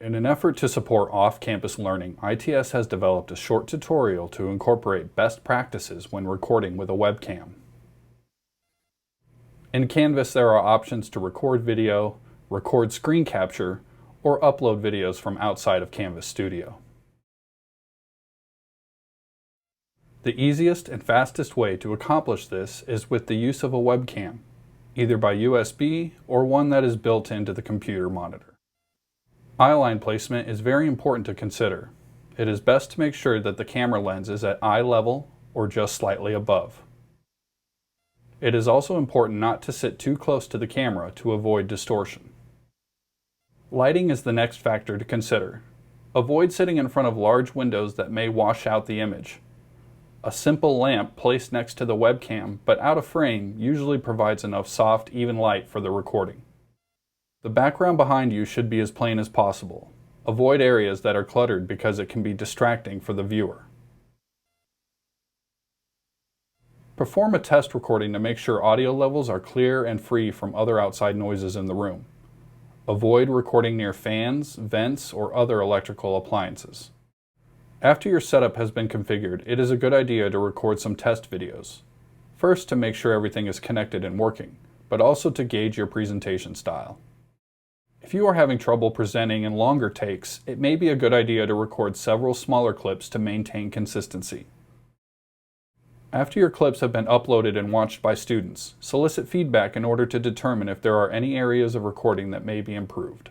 In an effort to support off-campus learning, ITS has developed a short tutorial to incorporate best practices when recording with a webcam. In Canvas, there are options to record video, record screen capture, or upload videos from outside of Canvas Studio. The easiest and fastest way to accomplish this is with the use of a webcam, either by USB or one that is built into the computer monitor. Eye line placement is very important to consider. It is best to make sure that the camera lens is at eye level or just slightly above. It is also important not to sit too close to the camera to avoid distortion. Lighting is the next factor to consider. Avoid sitting in front of large windows that may wash out the image. A simple lamp placed next to the webcam but out of frame usually provides enough soft, even light for the recording. The background behind you should be as plain as possible. Avoid areas that are cluttered because it can be distracting for the viewer. Perform a test recording to make sure audio levels are clear and free from other outside noises in the room. Avoid recording near fans, vents, or other electrical appliances. After your setup has been configured, it is a good idea to record some test videos. First, to make sure everything is connected and working, but also to gauge your presentation style. If you are having trouble presenting in longer takes, it may be a good idea to record several smaller clips to maintain consistency. After your clips have been uploaded and watched by students, solicit feedback in order to determine if there are any areas of recording that may be improved.